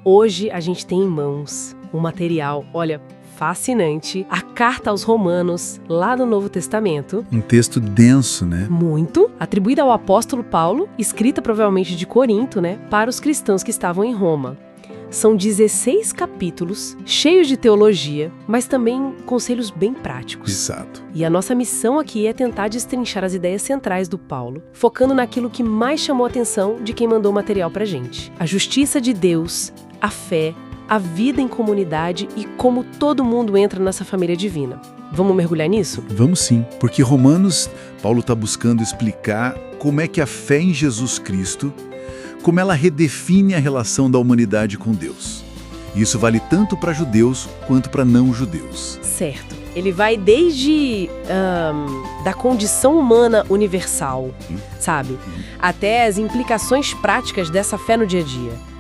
Hoje a gente tem em mãos um material, olha, fascinante, a Carta aos Romanos, lá no Novo Testamento. Um texto denso, né? Muito, atribuída ao apóstolo Paulo, escrita provavelmente de Corinto, né, para os cristãos que estavam em Roma. São 16 capítulos, cheios de teologia, mas também conselhos bem práticos. Exato. E a nossa missão aqui é tentar destrinchar as ideias centrais do Paulo, focando naquilo que mais chamou a atenção de quem mandou o material pra gente. A justiça de Deus, a fé, a vida em comunidade e como todo mundo entra nessa família divina. Vamos mergulhar nisso? Vamos sim, porque Romanos, Paulo está buscando explicar como é que a fé em Jesus Cristo, como ela redefine a relação da humanidade com Deus. Isso vale tanto para judeus quanto para não-judeus. Certo. Ele vai desde da condição humana universal, sabe? Até as implicações práticas dessa fé no dia a dia.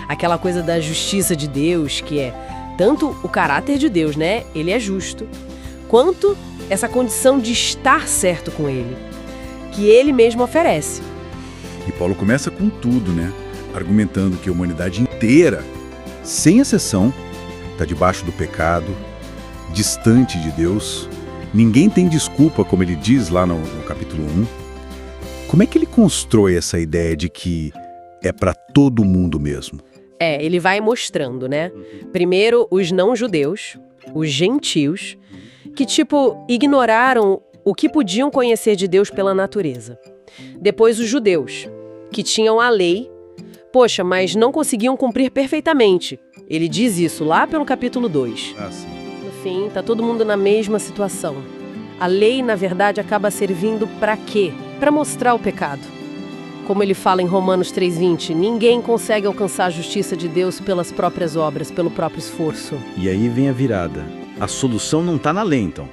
Aquela coisa da justiça de Deus, que é tanto o caráter de Deus, né? Ele é justo, quanto essa condição de estar certo com Ele, que Ele mesmo oferece. E Paulo começa com tudo, né? Argumentando que a humanidade inteira, sem exceção, está debaixo do pecado, distante de Deus. Ninguém tem desculpa, como ele diz lá no capítulo 1. Como é que ele constrói essa ideia de que é para todo mundo mesmo? Ele vai mostrando, né? Primeiro, os não-judeus, os gentios, que, ignoraram o que podiam conhecer de Deus pela natureza. Depois, os judeus, que tinham a lei, mas não conseguiam cumprir perfeitamente. Ele diz isso lá pelo capítulo 2. Sim. No fim, tá todo mundo na mesma situação. A lei, na verdade, acaba servindo para quê? Para mostrar o pecado. Como ele fala em Romanos 3:20, ninguém consegue alcançar a justiça de Deus pelas próprias obras, pelo próprio esforço. E aí vem a virada. A solução não está na lei, então.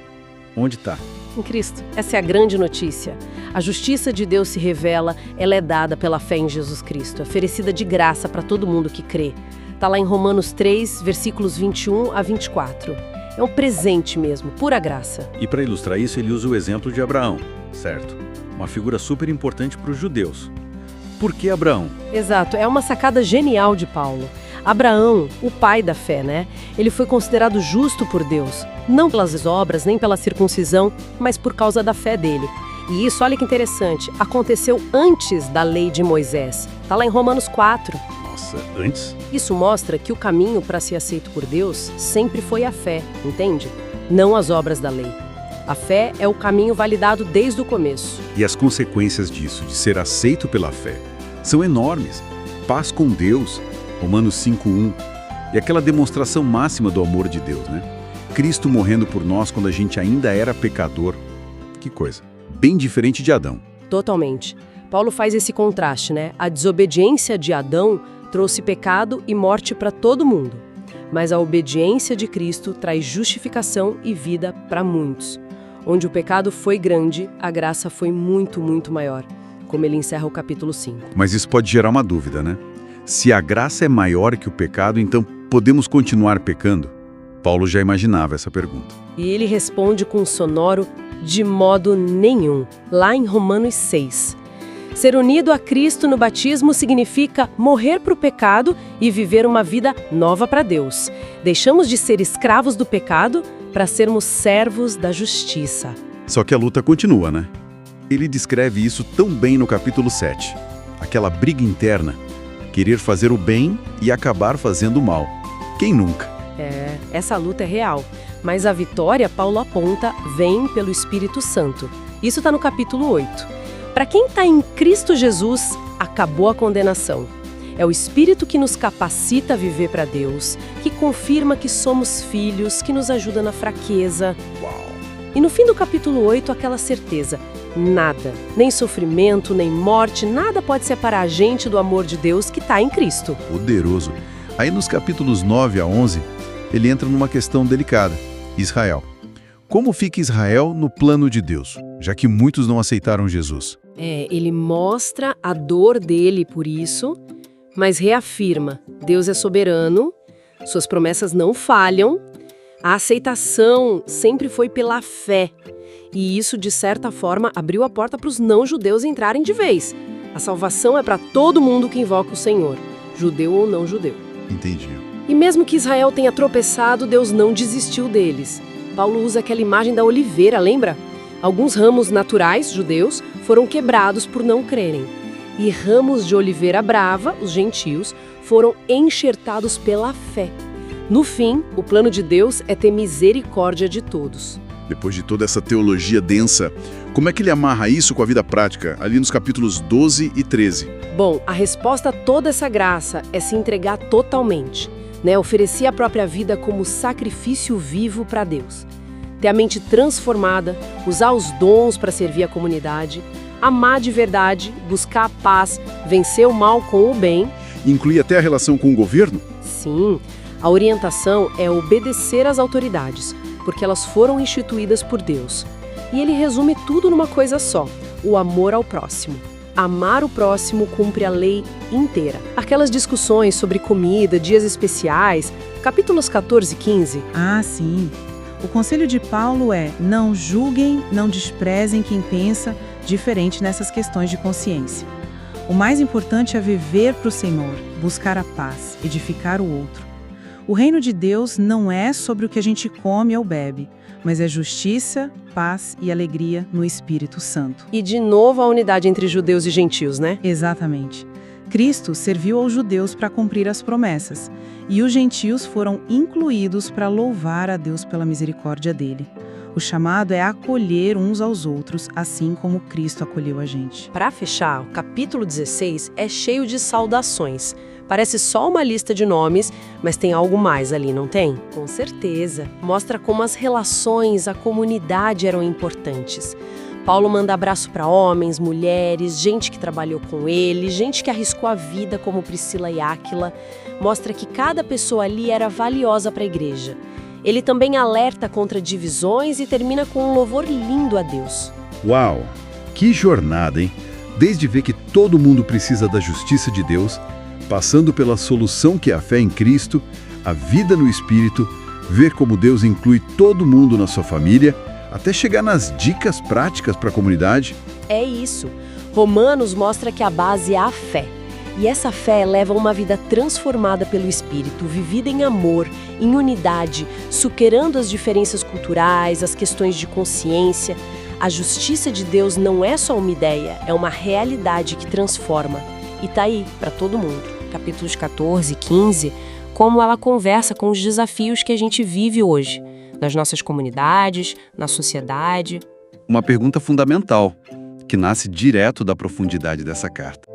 Onde está? Em Cristo. Essa é a grande notícia. A justiça de Deus se revela, ela é dada pela fé em Jesus Cristo, oferecida de graça para todo mundo que crê. Está lá em Romanos 3, versículos 21 a 24. É um presente mesmo, pura graça. E para ilustrar isso, ele usa o exemplo de Abraão, certo? Uma figura super importante para os judeus. Por que Abraão? Exato, é uma sacada genial de Paulo. Abraão, o pai da fé, né? Ele foi considerado justo por Deus, não pelas obras, nem pela circuncisão, mas por causa da fé dele. E isso, olha que interessante, aconteceu antes da lei de Moisés. Está lá em Romanos 4. Nossa, antes? Isso mostra que o caminho para ser aceito por Deus sempre foi a fé, entende? Não as obras da lei. A fé é o caminho validado desde o começo. E as consequências disso, de ser aceito pela fé, são enormes. Paz com Deus, Romanos 5:1, e aquela demonstração máxima do amor de Deus, né? Cristo morrendo por nós quando a gente ainda era pecador. Que coisa. Bem diferente de Adão. Totalmente. Paulo faz esse contraste, né? A desobediência de Adão trouxe pecado e morte para todo mundo. Mas a obediência de Cristo traz justificação e vida para muitos. Onde o pecado foi grande, a graça foi muito, muito maior. Como ele encerra o capítulo 5. Mas isso pode gerar uma dúvida, né? Se a graça é maior que o pecado, então podemos continuar pecando? Paulo já imaginava essa pergunta. E ele responde com um sonoro de modo nenhum, lá em Romanos 6. Ser unido a Cristo no batismo significa morrer para o pecado e viver uma vida nova para Deus. Deixamos de ser escravos do pecado para sermos servos da justiça. Só que a luta continua, né? Ele descreve isso tão bem no capítulo 7. Aquela briga interna, querer fazer o bem e acabar fazendo o mal. Quem nunca? Essa luta é real. Mas a vitória, Paulo aponta, vem pelo Espírito Santo. Isso está no capítulo 8. Para quem está em Cristo Jesus, acabou a condenação. É o Espírito que nos capacita a viver para Deus, que confirma que somos filhos, que nos ajuda na fraqueza. Uau! E no fim do capítulo 8, aquela certeza. Nada, nem sofrimento, nem morte, nada pode separar a gente do amor de Deus que está em Cristo. Poderoso. Aí nos capítulos 9 a 11, ele entra numa questão delicada. Israel. Como fica Israel no plano de Deus, já que muitos não aceitaram Jesus? Ele mostra a dor dele por isso, mas reafirma, Deus é soberano, suas promessas não falham, a aceitação sempre foi pela fé. E isso, de certa forma, abriu a porta para os não-judeus entrarem de vez. A salvação é para todo mundo que invoca o Senhor, judeu ou não judeu. Entendi. E mesmo que Israel tenha tropeçado, Deus não desistiu deles. Paulo usa aquela imagem da oliveira, lembra? Alguns ramos naturais, judeus, foram quebrados por não crerem. E ramos de oliveira brava, os gentios, foram enxertados pela fé. No fim, o plano de Deus é ter misericórdia de todos. Depois de toda essa teologia densa, como é que ele amarra isso com a vida prática, ali nos capítulos 12 e 13? Bom, a resposta a toda essa graça é se entregar totalmente, né? Oferecer a própria vida como sacrifício vivo para Deus. Ter a mente transformada, usar os dons para servir a comunidade, amar de verdade, buscar a paz, vencer o mal com o bem. Inclui até a relação com o governo? Sim, a orientação é obedecer às autoridades, porque elas foram instituídas por Deus. E ele resume tudo numa coisa só: o amor ao próximo. Amar o próximo cumpre a lei inteira. Aquelas discussões sobre comida, dias especiais, capítulos 14 e 15. Ah, sim. O conselho de Paulo é: não julguem, não desprezem quem pensa diferente nessas questões de consciência. O mais importante é viver para o Senhor, buscar a paz, edificar o outro. O reino de Deus não é sobre o que a gente come ou bebe, mas é justiça, paz e alegria no Espírito Santo. E de novo a unidade entre judeus e gentios, né? Exatamente. Cristo serviu aos judeus para cumprir as promessas, e os gentios foram incluídos para louvar a Deus pela misericórdia dele. O chamado é acolher uns aos outros, assim como Cristo acolheu a gente. Para fechar, o capítulo 16 é cheio de saudações. Parece só uma lista de nomes, mas tem algo mais ali, não tem? Com certeza. Mostra como as relações, a comunidade eram importantes. Paulo manda abraço para homens, mulheres, gente que trabalhou com ele, gente que arriscou a vida como Priscila e Áquila. Mostra que cada pessoa ali era valiosa para a igreja. Ele também alerta contra divisões e termina com um louvor lindo a Deus. Uau! Que jornada, hein? Desde ver que todo mundo precisa da justiça de Deus, passando pela solução que é a fé em Cristo, a vida no Espírito, ver como Deus inclui todo mundo na sua família, até chegar nas dicas práticas para a comunidade. É isso. Romanos mostra que a base é a fé. E essa fé leva a uma vida transformada pelo Espírito, vivida em amor, em unidade, superando as diferenças culturais, as questões de consciência. A justiça de Deus não é só uma ideia, é uma realidade que transforma. E tá aí, para todo mundo. Capítulos 14 e 15, como ela conversa com os desafios que a gente vive hoje, nas nossas comunidades, na sociedade. Uma pergunta fundamental, que nasce direto da profundidade dessa carta.